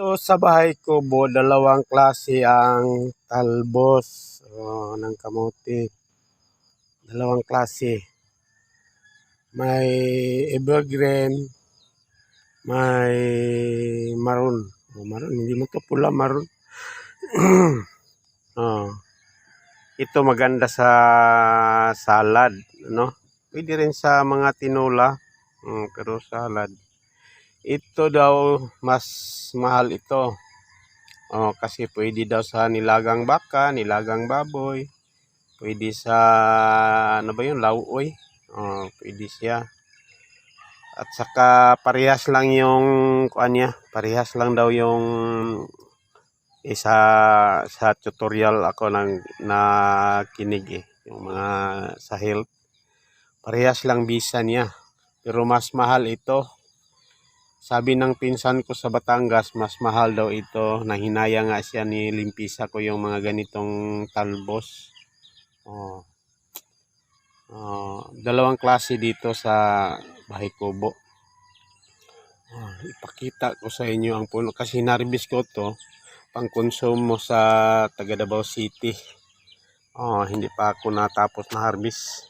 Dito sa bahay ko, dalawang klase ang talbos ng kamote. Dalawang klase. May evergreen, may maroon. Maroon, hindi mo to pula, maroon. Ito maganda sa salad, no? Pwede rin sa mga tinola, pero salad. Ito daw mas mahal ito. Kasi pwede daw sa nilagang baka, nilagang baboy. Pwede sa ano ba 'yun, lauoy. Pwede siya. At saka parehas lang yung kuan niya, parehas lang daw yung isa sa tutorial ako nang nakinig yung mga sa health. Parehas lang bisa niya. Pero mas mahal ito. Sabi ng pinsan ko sa Batangas, mas mahal daw ito. Nahinaya nga siya ni limpisa ko yung mga ganitong talbos. Dalawang klase dito sa Bahay Kubo. Ipakita ko sa inyo ang puno kasi narbis ko to pang konsumo sa taga Davao City. Hindi pa ako natapos na harvest.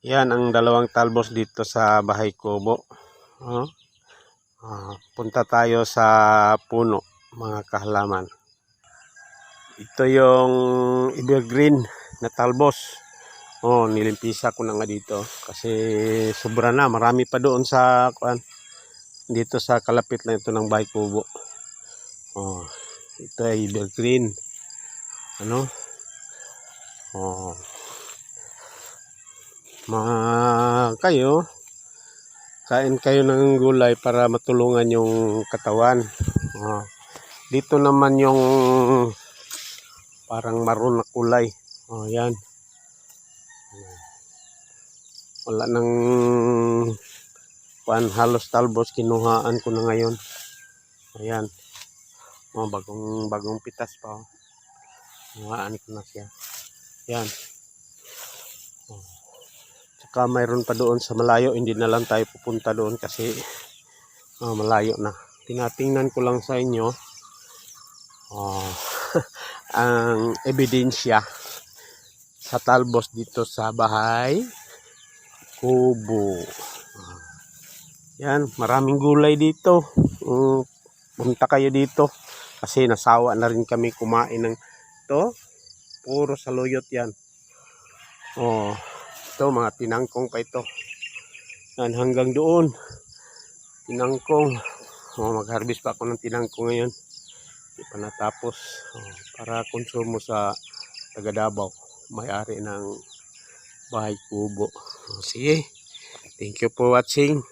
Yan ang dalawang talbos dito sa Bahay Kubo. Punta tayo sa puno, mga kahalaman. Ito yung evergreen na talbos. Nilimpisa ko na nga dito kasi sobra na, marami pa doon sa dito sa kalapit na ito ng Bahay Kubo. Ito ay evergreen. Kain kayo ng gulay para matulungan yung katawan. Dito naman yung parang maroon na kulay. Yan. Wala nang halos talbos, kinuhaan ko na ngayon. Ayan. Bagong pitas pa. Kinuhaan ko na siya. Yan. Saka mayroon pa doon sa malayo, hindi na lang tayo pupunta doon kasi malayo na. Tinatingnan ko lang sa inyo ang ebidensya sa talbos dito sa Bahay Kubo. Yan, maraming gulay dito. Punta kayo dito kasi nasawa na rin kami kumain ng ito. Puro saluyot yan. Ito mga tinangkong pa ito. Yan, hanggang doon. Tinangkong. Mag-harvest pa ako ng tinangkong ngayon. Hindi pa natapos. Para konsumo sa taga Davao. May-ari ng Bahay Kubo. Sige. Thank you for watching.